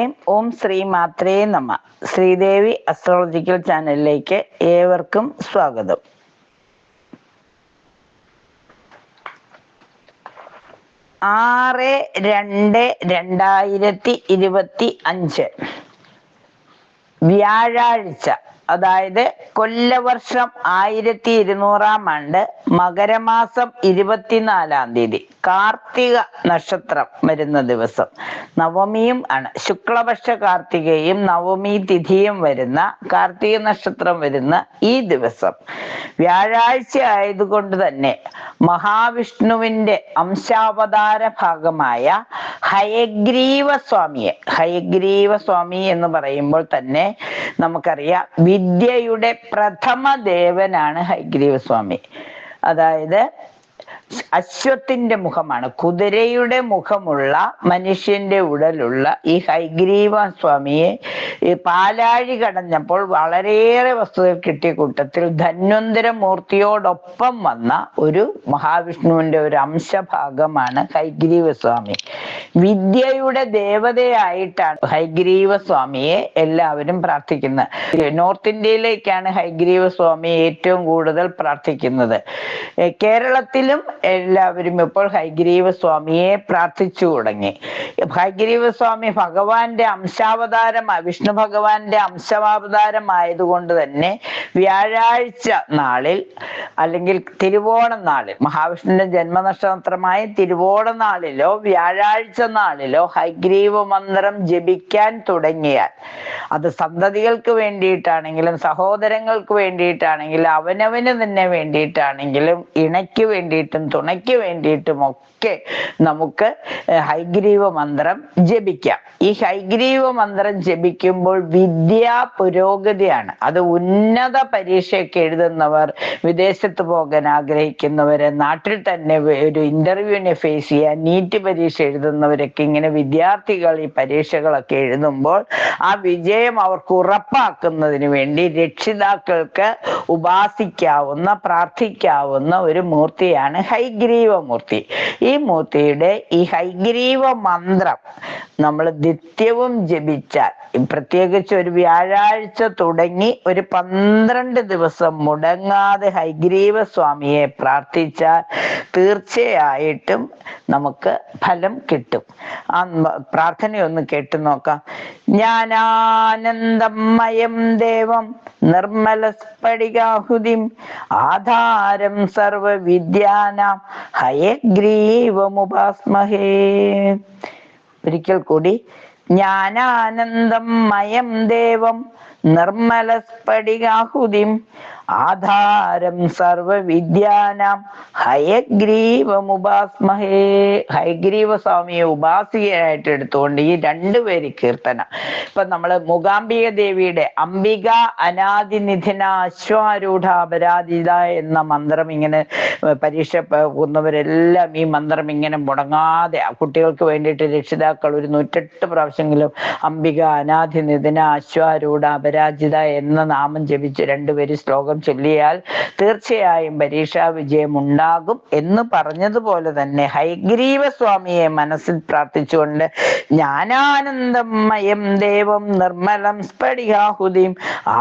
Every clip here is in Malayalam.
നമസ്തേ. ഓം ശ്രീ മാത്രേ നമ. ശ്രീദേവി അസ്ട്രോളജിക്കൽ ചാനലിലേക്ക് ഏവർക്കും സ്വാഗതം. 6/2/2025 വ്യാഴാഴ്ച, അതായത് കൊല്ലവർഷം 1200 ആണ്ട് മകരമാസം 24 കാർത്തിക നക്ഷത്രം വരുന്ന ദിവസം, നവമിയും ആണ്. ശുക്ലപക്ഷ കാർത്തികയും നവമി തിഥിയും വരുന്ന കാർത്തിക നക്ഷത്രം വരുന്ന ഈ ദിവസം വ്യാഴാഴ്ച ആയതുകൊണ്ട് തന്നെ മഹാവിഷ്ണുവിന്റെ അംശാവതാര ഭാഗമായ ഹയഗ്രീവ സ്വാമി എന്ന് പറയുമ്പോൾ തന്നെ നമുക്കറിയാം, വിദ്യയുടെ പ്രഥമ ദേവനാണ് ഹയഗ്രീവ സ്വാമി. അതായത് അശ്വത്തിന്റെ മുഖമാണ്, കുതിരയുടെ മുഖമുള്ള മനുഷ്യന്റെ ഉടലുള്ള ഈ ഹയഗ്രീവ സ്വാമിയെ പാലാഴി കടഞ്ഞപ്പോൾ വളരെയേറെ വസ്തുതകൾ കിട്ടിയ കൂട്ടത്തിൽ ധന്വന്തര മൂർത്തിയോടൊപ്പം വന്ന ഒരു മഹാവിഷ്ണുവിന്റെ ഒരു അംശഭാഗമാണ് ഹയഗ്രീവ സ്വാമി. വിദ്യയുടെ ദേവതയായിട്ടാണ് ഹയഗ്രീവ സ്വാമിയെ എല്ലാവരും പ്രാർത്ഥിക്കുന്നത്. നോർത്ത് ഇന്ത്യയിലേക്കാണ് ഹയഗ്രീവ സ്വാമിയെ ഏറ്റവും കൂടുതൽ പ്രാർത്ഥിക്കുന്നത്. കേരളത്തിലും എല്ലാവരും ഇപ്പോൾ ഹയഗ്രീവ സ്വാമിയെ പ്രാർത്ഥിച്ചു തുടങ്ങി. ഹയഗ്രീവ സ്വാമി ഭഗവാന്റെ അംശാവതാരമായി, വിഷ്ണു ഭഗവാന്റെ അംശാവതാരമായതുകൊണ്ട് തന്നെ വ്യാഴാഴ്ച നാളിൽ അല്ലെങ്കിൽ തിരുവോണ നാളിൽ, മഹാവിഷ്ണുവിന്റെ ജന്മനക്ഷത്രമായ തിരുവോണ നാളിലോ വ്യാഴാഴ്ച നാളിലോ ഹയഗ്രീവ മന്ത്രം ജപിക്കാൻ തുടങ്ങിയാൽ, അത് സന്തതികൾക്ക് വേണ്ടിയിട്ടാണെങ്കിലും സഹോദരങ്ങൾക്ക് വേണ്ടിയിട്ടാണെങ്കിലും അവനവന് തന്നെ വേണ്ടിയിട്ടാണെങ്കിലും ഇണയ്ക്ക് വേണ്ടിയിട്ടും തുണയ്ക്ക് വേണ്ടിയിട്ടും ഒക്കെ നമുക്ക് ഹയഗ്രീവ മന്ത്രം ജപിക്കാം. ഈ ഹയഗ്രീവ മന്ത്രം ജപിക്കുമ്പോൾ വിദ്യാ പുരോഗതിയാണ്. അത് ഉന്നത പരീക്ഷയൊക്കെ എഴുതുന്നവർ, വിദേശത്ത് പോകാൻ ആഗ്രഹിക്കുന്നവര്, നാട്ടിൽ തന്നെ ഒരു ഇന്റർവ്യൂവിനെ ഫേസ് ചെയ്യാൻ നീറ്റ് പരീക്ഷ എഴുതുന്നവരൊക്കെ, ഇങ്ങനെ വിദ്യാർത്ഥികൾ ഈ പരീക്ഷകളൊക്കെ എഴുതുമ്പോൾ ആ വിജയം അവർക്ക് ഉറപ്പാക്കുന്നതിന് വേണ്ടി രക്ഷിതാക്കൾക്ക് ഉപാസിക്കാവുന്ന, പ്രാർത്ഥിക്കാവുന്ന ഒരു മൂർത്തിയാണ് ഹയഗ്രീവ മൂർത്തി. ഈ മൂർത്തിയുടെ ഈ ഹയഗ്രീവ മന്ത്രം നമ്മൾ നിത്യവും ജപിച്ചാൽ, പ്രത്യേകിച്ച് ഒരു വ്യാഴാഴ്ച തുടങ്ങി ഒരു 12 ദിവസം മുടങ്ങാതെ ഹയഗ്രീവ സ്വാമിയെ പ്രാർത്ഥിച്ചാൽ തീർച്ചയായിട്ടും നമുക്ക് ഫലം കിട്ടും. ആ പ്രാർത്ഥനയൊന്ന് കേട്ടു നോക്കാം. ജ്ഞാനാനന്ദമയം ദേവം നിർമ്മലസ്ഫടികാഹുതിം ആധാരം സർവവിദ്യാനാം ഹയഗ്രീവമുപാസ്മഹേ. ഒരിക്കൽ കൂടി, ജ്ഞാനാനന്ദമയം ദേവം നിർമ്മലസ്ഫടികാഹുതിം ആധാരം സർവവിദ്യാനാം ഹയഗ്രീവമുപാസ്മഹേ. ഹയഗ്രീവ സ്വാമിയെ ഉപാസികയായിട്ട് എടുത്തുകൊണ്ട് ഈ 2 പേര് കീർത്തനം. ഇപ്പൊ നമ്മള് മൂകാംബിക ദേവിയുടെ അംബിക അനാദിനിധിന അശ്വാരൂഢ അപരാജിത എന്ന മന്ത്രം ഇങ്ങനെ പരീക്ഷ പോകുന്നവരെല്ലാം ഈ മന്ത്രം ഇങ്ങനെ മുടങ്ങാതെ, കുട്ടികൾക്ക് വേണ്ടിയിട്ട് രക്ഷിതാക്കൾ ഒരു 108 പ്രാവശ്യമെങ്കിലും അംബിക അനാദിനിധിന അശ്വാരൂഢ അപരാജിത എന്ന നാമം ജപിച്ച് 2 പേര് ശ്ലോകം ചൊല്ലിയാൽ തീർച്ചയായും പരീക്ഷാ വിജയം ഉണ്ടാകും എന്ന് പറഞ്ഞതുപോലെ തന്നെ ഹയഗ്രീവ സ്വാമിയെ മനസ്സിൽ പ്രാർത്ഥിച്ചുകൊണ്ട് ജ്ഞാനാനന്ദമയം ദേവം നിർമ്മലം സ്ഫടികാഹുതിം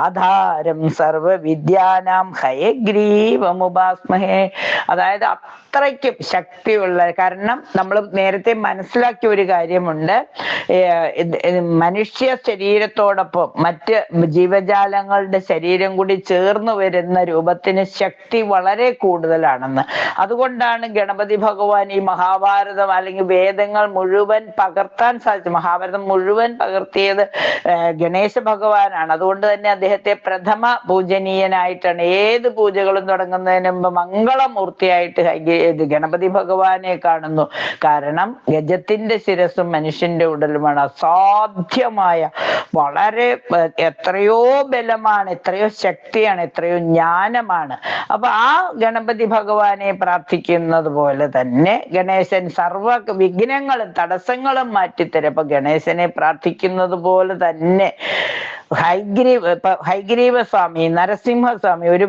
ആധാരം സർവവിദ്യാനാം ഹയഗ്രീവമുപാസ്മഹേ. അതായത് അത്രയ്ക്കും ശക്തിയുള്ള, കാരണം നമ്മൾ നേരത്തെ മനസ്സിലാക്കിയ ഒരു കാര്യമുണ്ട്, മനുഷ്യ ശരീരത്തോടൊപ്പം മറ്റ് ജീവജാലങ്ങളുടെ ശരീരം കൂടി ചേർന്ന് വരുന്ന രൂപത്തിന് ശക്തി വളരെ കൂടുതലാണെന്ന്. അതുകൊണ്ടാണ് ഗണപതി ഭഗവാൻ ഈ മഹാഭാരതം അല്ലെങ്കിൽ വേദങ്ങൾ മുഴുവൻ പകർത്താൻ സാധിച്ചു. മഹാഭാരതം മുഴുവൻ പകർത്തിയത് ഗണേശ ഭഗവാനാണ്. അതുകൊണ്ട് തന്നെ അദ്ദേഹത്തെ പ്രഥമ പൂജനീയനായിട്ടാണ്. ഏത് പൂജകളും തുടങ്ങുന്നതിന് മുമ്പ് മംഗളമൂർത്തിയായിട്ട് ഗണപതി ഭഗവാനെ കാണുന്നു. കാരണം ഗജത്തിന്റെ ശിരസും മനുഷ്യന്റെ ഉടലുമാണ്. അസാധ്യമായ, വളരെ എത്രയോ ബലമാണ്, എത്രയോ ശക്തിയാണ്, എത്രയോ ജ്ഞാനമാണ്. അപ്പൊ ആ ഗണപതി ഭഗവാനെ പ്രാർത്ഥിക്കുന്നത് പോലെ തന്നെ ഗണേശൻ സർവ വിഘ്നങ്ങളും തടസ്സങ്ങളും മാറ്റിത്തരും. അപ്പൊ ഗണേശനെ പ്രാർത്ഥിക്കുന്നത് പോലെ തന്നെ ഹൈഗ്രീവ സ്വാമി, നരസിംഹസ്വാമി ഒരു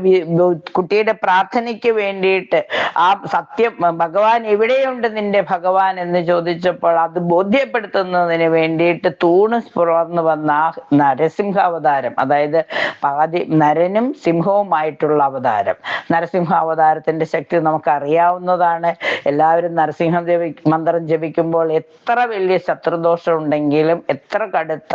കുട്ടിയുടെ പ്രാർത്ഥനയ്ക്ക് വേണ്ടിയിട്ട് ആ സത്യം ഭഗവാൻ എവിടെയുണ്ട് നിന്റെ ഭഗവാൻ എന്ന് ചോദിച്ചപ്പോൾ അത് ബോധ്യപ്പെടുത്തുന്നതിന് വേണ്ടിയിട്ട് തൂണ് പുറന്നു വന്ന ആ നരസിംഹ അവതാരം, അതായത് നരനും സിംഹവുമായിട്ടുള്ള അവതാരം. നരസിംഹ അവതാരത്തിന്റെ ശക്തി നമുക്ക് അറിയാവുന്നതാണ്. എല്ലാവരും നരസിംഹ മന്ത്രം ജപിക്കുമ്പോൾ എത്ര വലിയ ശത്രുദോഷം ഉണ്ടെങ്കിലും, എത്ര കടുത്ത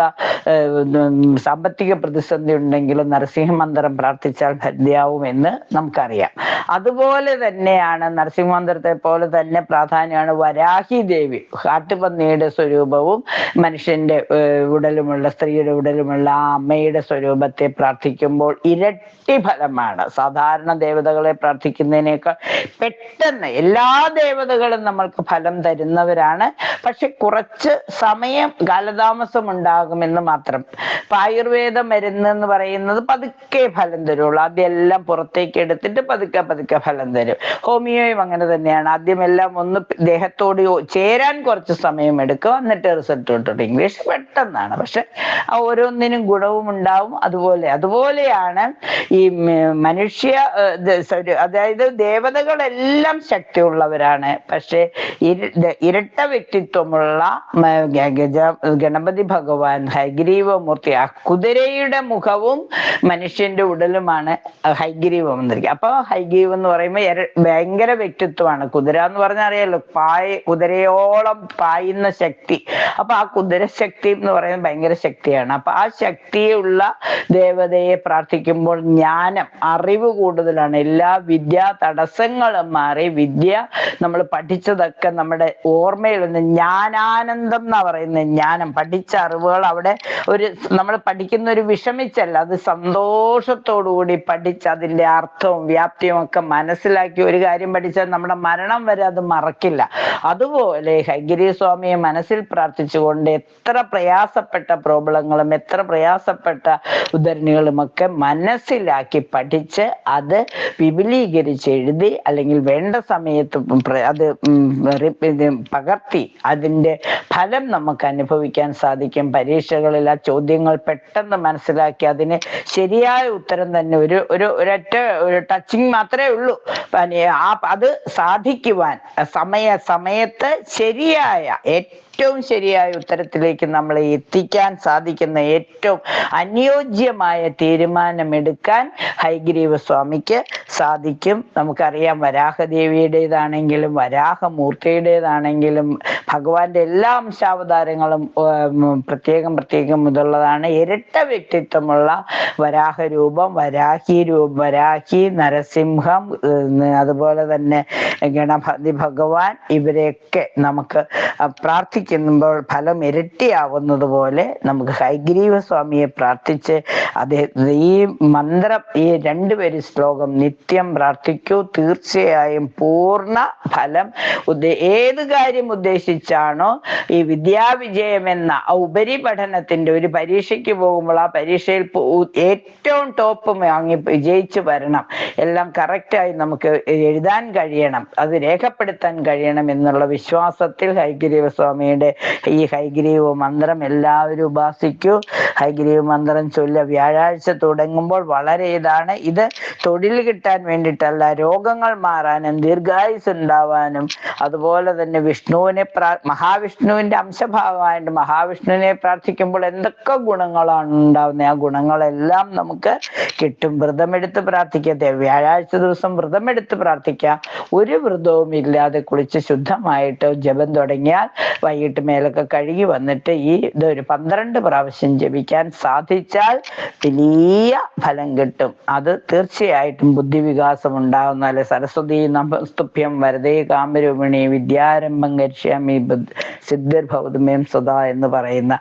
സാമ്പത്തിക പ്രതിസന്ധി ഉണ്ടെങ്കിലും നരസിംഹ മന്ത്രം പ്രാർത്ഥിച്ചാൽ ഭദ്രയാവുമെന്ന് നമുക്കറിയാം. അതുപോലെ തന്നെയാണ് നരസിംഹ മന്ത്രത്തെ പോലെ തന്നെ പ്രാധാന്യമാണ് വരാഹി ദേവി. കാട്ടുപന്നിയുടെ സ്വരൂപവും മനുഷ്യന്റെ ഉടലുമുള്ള, സ്ത്രീയുടെ ഉടലുമുള്ള ആ അമ്മയുടെ സ്വരൂപത്തെ പ്രാർത്ഥിക്കുമ്പോൾ ഇരട്ടി ഫലമാണ്. സാധാരണ ദേവതകളെ പ്രാർത്ഥിക്കുന്നതിനേക്കാൾ പെട്ടെന്ന് എല്ലാ ദേവതകളും നമ്മൾക്ക് ഫലം തരുന്നവരാണ്. പക്ഷെ കുറച്ച് സമയം കാലതാമസം ഉണ്ടാകുമെന്ന് മാത്രം. ഇപ്പൊ ആയുർവേദ മരുന്ന് എന്ന് പറയുന്നത് പതുക്കെ ഫലം തരുള്ളൂ. ആദ്യം എല്ലാം പുറത്തേക്ക് എടുത്തിട്ട് പതുക്കെ പതുക്കെ ഫലം തരും. ഹോമിയോയും അങ്ങനെ തന്നെയാണ്. ആദ്യം എല്ലാം ഒന്ന് ദേഹത്തോട് ചേരാൻ കുറച്ച് സമയം എടുക്കും, എന്നിട്ട് റിസൾട്ട് കിട്ടും. ഇംഗ്ലീഷ് പെട്ടെന്നാണ്, പക്ഷെ ഓരോന്നിനും ഗുണവും ഉണ്ടാവും. അതുപോലെയാണ് ഈ മനുഷ്യ, അതായത് ദേവതകളെല്ലാം ശക്തിയുള്ളവരാണ്. പക്ഷെ ഇരട്ട വ്യക്തിത്വമുള്ള ഗണപതി ഭഗവാൻ ഹയഗ്രീവമൂർത്തി, ആ കുതിരയുടെ മുഖവും മനുഷ്യന്റെ ഉടലുമാണ് ഹയഗ്രീവം എന്നിരിക്കും. അപ്പൊ ഹയഗ്രീവം എന്ന് പറയുമ്പോൾ ഭയങ്കര വ്യക്തിത്വമാണ്. കുതിര എന്ന് പറഞ്ഞാൽ അറിയാലോ, കുതിരയോളം പായുന്ന ശക്തി. അപ്പൊ ആ കുതിര ശക്തി എന്ന് പറയുന്നത് ഭയങ്കര ശക്തിയാണ്. അപ്പൊ ആ ശക്തിയുള്ള ദേവതയെ പ്രാർത്ഥിക്കുമ്പോൾ ജ്ഞാനം, അറിവ് കൂടുതലാണ്. എല്ലാ വിദ്യാ തടസ്സങ്ങളും മാറി വിദ്യ നമ്മൾ പഠിച്ചതൊക്കെ നമ്മുടെ ഓർമ്മയിൽ നിന്ന് ജ്ഞാനാനന്ദം എന്നാ പറയുന്നത്. ജ്ഞാനം, പഠിച്ച അറിവുകൾ അവിടെ നമ്മൾ പഠിക്കുന്ന ഒരു വിഷമിച്ചല്ല, അത് സന്തോഷത്തോടുകൂടി പഠിച്ച് അതിന്റെ അർത്ഥവും വ്യാപ്തിയും ഒക്കെ മനസ്സിലാക്കി ഒരു കാര്യം പഠിച്ചാൽ നമ്മുടെ മരണം വരെ അത് മറക്കില്ല. അതുപോലെ ഹയഗ്രീവ സ്വാമിയെ മനസ്സിൽ പ്രാർത്ഥിച്ചുകൊണ്ട് എത്ര പ്രയാസപ്പെട്ട പ്രോബ്ലങ്ങളും എത്ര പ്രയാസപ്പെട്ട ഉദ്ധരണികളും ഒക്കെ മനസ്സിലാക്കി പഠിച്ച് അത് വിപുലീകരിച്ച് എഴുതി അല്ലെങ്കിൽ വേണ്ട സമയത്ത് അത് പകർത്തി അതിന്റെ ഫലം നമുക്ക് അനുഭവിക്കാൻ സാധിക്കും. പരീക്ഷകളിൽ ആ ചോദ്യങ്ങൾ പെട്ടെന്ന് മനസ്സിലാക്കി അതിന് ശരിയായ ഉത്തരം തന്നെ ഒരൊറ്റ ടച്ചിങ് മാത്രമേ ഉള്ളൂ. അത് സാധിക്കുവാൻ സമയത്ത് ശരിയായ ഏറ്റവും ശരിയായ ഉത്തരത്തിലേക്ക് നമ്മളെ എത്തിക്കാൻ സാധിക്കുന്ന ഏറ്റവും അനുയോജ്യമായ തീരുമാനമെടുക്കാൻ ഹയഗ്രീവ സ്വാമിക്ക് സാധിക്കും. നമുക്കറിയാം, വരാഹദേവിയുടേതാണെങ്കിലും വരാഹമൂർത്തിയുടേതാണെങ്കിലും ഭഗവാന്റെ എല്ലാ അംശാവതാരങ്ങളും പ്രത്യേകം ഇതുള്ളതാണ്. ഇരട്ട വ്യക്തിത്വമുള്ള വരാഹരൂപം, വരാഹി, നരസിംഹം, അതുപോലെ തന്നെ ഗണപതി ഭഗവാൻ, ഇവരെയൊക്കെ നമുക്ക് പ്രാർത്ഥിക്കുമ്പോൾ ഫലം ഇരട്ടിയാവുന്നത് പോലെ നമുക്ക് ഹയഗ്രീവ സ്വാമിയെ പ്രാർത്ഥിച്ച് ഈ മന്ത്രം, ഈ 2 വരി ശ്ലോകം നിത്യം പ്രാർത്ഥിക്കൂ. തീർച്ചയായും പൂർണ്ണ ഫലം. ഏത് കാര്യം ഉദ്ദേശിച്ചാണോ ഈ വിദ്യാവിജയം എന്ന ഉപരിപഠനത്തിന്റെ ഒരു പരീക്ഷയ്ക്ക് പോകുമ്പോൾ ആ പരീക്ഷയിൽ ഏറ്റവും ടോപ്പ് വാങ്ങി വിജയിച്ചു വരണം, എല്ലാം കറക്റ്റായി നമുക്ക് എഴുതാൻ കഴിയണം, അത് രേഖപ്പെടുത്താൻ കഴിയണം എന്നുള്ള വിശ്വാസത്തിൽ ഹയഗ്രീവ സ്വാമിയുടെ ഈ ഹയഗ്രീവ മന്ത്രം എല്ലാവരും ഉപാസിക്കൂ. ഹയഗ്രീവ മന്ത്രം ചൊല്ല. വ്യാഴാഴ്ച തുടങ്ങുമ്പോൾ വളരെ ഇതാണ്. ഇത് തൊഴിൽ കിട്ടാൻ വേണ്ടിയിട്ടല്ല, രോഗങ്ങൾ മാറാനും ദീർഘായുസ് ഉണ്ടാവാനും, അതുപോലെ തന്നെ മഹാവിഷ്ണുവിന്റെ അംശഭാഗമായിട്ട് മഹാവിഷ്ണുവിനെ പ്രാർത്ഥിക്കുമ്പോൾ എന്തൊക്കെ ഗുണങ്ങളാണ് ഉണ്ടാവുന്നത്, ആ ഗുണങ്ങളെല്ലാം നമുക്ക് കിട്ടും. വ്രതമെടുത്ത് പ്രാർത്ഥിക്കട്ടെ. വ്യാഴാഴ്ച ദിവസം വ്രതമെടുത്ത് പ്രാർത്ഥിക്കാം. ഒരു വ്രതവും ഇല്ലാതെ കുളിച്ച് ശുദ്ധമായിട്ട് ജപം തുടങ്ങിയാൽ വൈകിട്ട് മേലൊക്കെ കഴുകി വന്നിട്ട് ഇതൊരു 12 പ്രാവശ്യം ജപിക്കാൻ സാധിച്ചാൽ വലിയ ഫലം കിട്ടും. അത് തീർച്ചയായിട്ടും ബുദ്ധിവികാസം ഉണ്ടാകുന്ന സരസ്വതി നമസ്തുഭ്യം വരദേ കാമരൂപിണി വിദ്യാരംഭം കരിഷ്യാമി സിദ്ധിർഭവതുമേം സദാ എന്ന് പറയുന്ന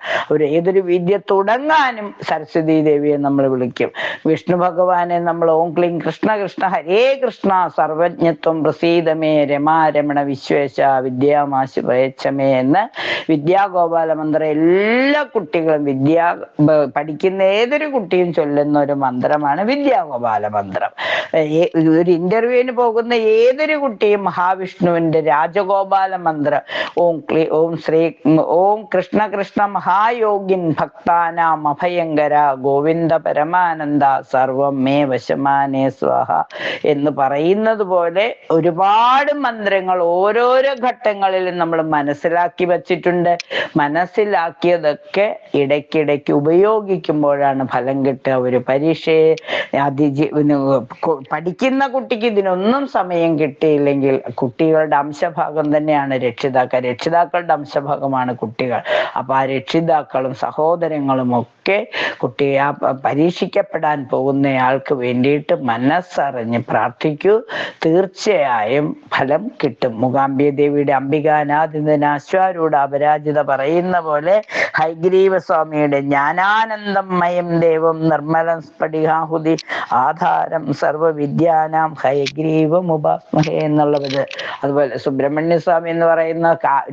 ഏതൊരു വിദ്യ തുടങ്ങാനും സരസ്വതി ദേവിയെ നമ്മൾ വിളിക്കും. വിഷ്ണു ഭഗവാനെ നമ്മൾ ഓം ക്ലീം കൃഷ്ണ കൃഷ്ണ ഹരേ കൃഷ്ണ സർവജ്ഞത്വം പ്രസീദമേ രമാരമണ വിശ്വേശ വിദ്യാമാശു പ്രയച്ഛമേ എന്ന് വിദ്യാഗോപാല മന്ത്രം എല്ലാ കുട്ടികളും പഠിക്കുന്ന ഏതൊരു കുട്ടിയും ചൊല്ലുന്ന ഒരു മന്ത്രമാണ് വിദ്യാഗോപാല മന്ത്രം. ഒരു ഇന്റർവ്യൂവിന് പോകുന്ന ഏതൊരു കുട്ടിയും മഹാവിഷ്ണുവിന്റെ രാജഗോപാല മന്ത്രം ഓം കൃഷ്ണ കൃഷ്ണ മഹായോഗിൻ ഭക്താനാം അഭയങ്കര ഗോവിന്ദ പരമാനന്ദ സർവം മേ വശമാനേ സ്വാഹ എന്ന് പറയുന്നത് പോലെ ഒരുപാട് മന്ത്രങ്ങൾ ഓരോരോ ഘട്ടങ്ങളിലും നമ്മൾ മനസ്സിലാക്കി വച്ചിട്ടുണ്ട്. മനസ്സിലാക്കിയതൊക്കെ ഇടയ്ക്കിടയ്ക്ക് ഉപയോഗിക്കുമ്പോഴാണ് ഫലം കിട്ടുക. ഒരു പരീക്ഷയെ പഠിക്കുന്ന കുട്ടിക്ക് ഇതിനൊന്നും സമയം കിട്ടിയില്ലെങ്കിൽ കുട്ടികളുടെ അംശഭാഗം തന്നെയാണ് രക്ഷിതാക്കളുടെ അംശഭാഗമാണ് കുട്ടികൾ. അപ്പൊ ആ രക്ഷിതാക്കളും സഹോദരങ്ങളും ഒക്കെ കുട്ടിയെ പരീക്ഷിക്കപ്പെടാൻ പോകുന്നയാൾക്ക് വേണ്ടിയിട്ട് മനസ്സറിഞ്ഞ് പ്രാർത്ഥിക്കൂ. തീർച്ചയായും ഫലം കിട്ടും. മൂകാംബിക ദേവിയുടെ അംബികാനാഥിന്ദന അശ്വാരൂഢ അപരാജിത പറയുന്ന പോലെ ഹയഗ്രീവ സ്വാമിയുടെ ജ്ഞാനാനന്ദം മയം ദേവം നിർമ്മലം സ്ഫടികാഹുതി ആധാരം സർവവിദ്യാനാം ഹയഗ്രീവം ഉപാസ്മഹേ എന്നുള്ളത്. അതുപോലെ സുബ്രഹ്മണ്യ സ്വാമി എന്ന് പറയുന്ന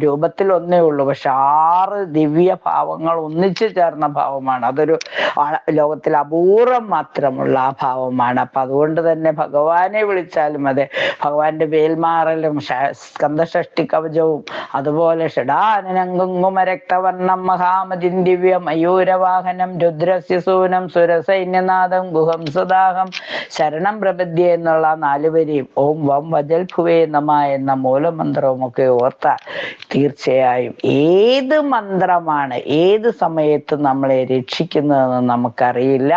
രൂപത്തിൽ ഒന്നേ ഉള്ളൂ, പക്ഷെ 6 ദിവ്യ ഭാവങ്ങൾ ഒന്നിച്ചു ചേർന്ന ഭാവമാണ്. അതൊരു ലോകത്തിൽ അപൂർവം മാത്രമുള്ള ആ ഭാവമാണ്. അപ്പൊ അതുകൊണ്ട് തന്നെ ഭഗവാനെ വിളിച്ചാലും അതെ, ഭഗവാന്റെ വേൽമാറലും സ്കന്ദഷഷ്ടി കവചവും അതുപോലെ ഷഡാനനങ്കുമരക്തവർണം മഹാമതിൻ ദിവ്യ മയൂരവാഹനം രുദ്രസ്യസൂനം സുരസൈന്യനാഥം ഗുഹം സദാഹം ശരണം പ്രപദ്യ എന്നുള്ള 4 വരിയും ഓം വം വജൽ ഭുവേ നമ എന്ന മൂലമന്ത്രവും ഒക്കെ ഓർത്താൽ തീർച്ചയായും ഏത് മന്ത്രമാണ് ഏത് സമയത്ത് നമ്മളെ രക്ഷിക്കുന്നതെന്ന് നമുക്കറിയില്ല.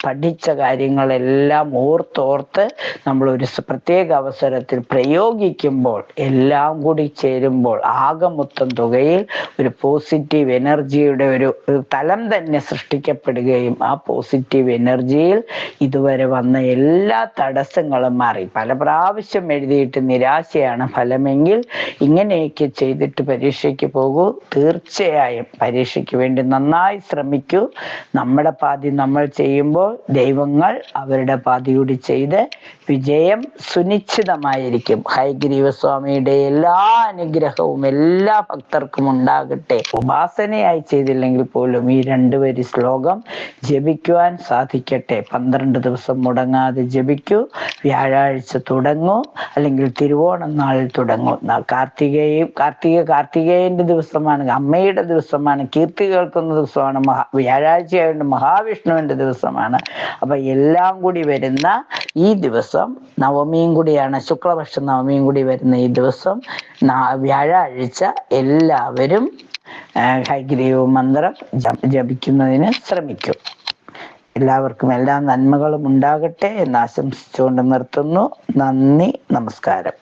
പഠിച്ച കാര്യങ്ങളെല്ലാം ഓർത്തോർത്ത് നമ്മൾ ഒരു പ്രത്യേക അവസരത്തിൽ പ്രയോഗിക്കുമ്പോൾ എല്ലാം കൂടി ചേരുമ്പോൾ ആകെ മൊത്തം തുകയിൽ ഒരു പോസിറ്റീവ് എനർജിയുടെ ഒരു തലം തന്നെ സൃഷ്ടിക്കപ്പെടുകയും ആ പോസിറ്റീവ് എനർജിയിൽ ഇതുവരെ വന്ന എല്ലാ തടസ്സങ്ങളും മാറി. പല പ്രാവശ്യം എഴുതിയിട്ട് നിരാശയാണ് ഫലമെങ്കിൽ ഇങ്ങനെയൊക്കെ ചെയ്തിട്ട് പരീക്ഷയ്ക്ക് പോകൂ. തീർച്ചയായും പരീക്ഷയ്ക്ക് വേണ്ടി നന്നായി ശ്രമിക്കൂ. നമ്മുടെ പാതി നമ്മൾ ചെയ്യുമ്പോൾ ദൈവങ്ങൾ അവരുടെ പാതി കൂടി ചെയ്ത് വിജയം സുനിശ്ചിതമായിരിക്കും. ഹയഗ്രീവ സ്വാമിയുടെ എല്ലാ അനുഗ്രഹവും എല്ലാ ഭക്തർക്കും ഉണ്ടാകട്ടെ. ഉപാസനയായി ചെയ്തില്ലെങ്കിൽ പോലും ഈ 2 വരി ശ്ലോകം ജപിക്കുവാൻ സാധിക്കട്ടെ. 12 ദിവസം മുടങ്ങാതെ ജപിക്കൂ. വ്യാഴാഴ്ച തുടങ്ങൂ, അല്ലെങ്കിൽ തിരുവോണം നാളിൽ തുടങ്ങൂ. കാർത്തികേയന്റെ ദിവസമാണ്, അമ്മയുടെ ദിവസമാണ്, കീർത്തി കേൾക്കുന്ന ദിവസമാണ്, വ്യാഴാഴ്ചയായതുകൊണ്ട് മഹാവിഷ്ണുവിന്റെ ദിവസമാണ്. അപ്പൊ എല്ലാം കൂടി വരുന്ന ഈ ദിവസം നവമിയും കൂടിയാണ്, ശുക്ലപക്ഷ നവമിയും കൂടി വരുന്ന ഈ ദിവസം വ്യാഴാഴ്ച എല്ലാവരും ഹയഗ്രീവ മന്ത്രം ജപിക്കുന്നതിന് ശ്രമിക്കും. എല്ലാവർക്കും എല്ലാ നന്മകളും ഉണ്ടാകട്ടെ എന്ന് ആശംസിച്ചുകൊണ്ട് നിർത്തുന്നു. നന്ദി, നമസ്കാരം.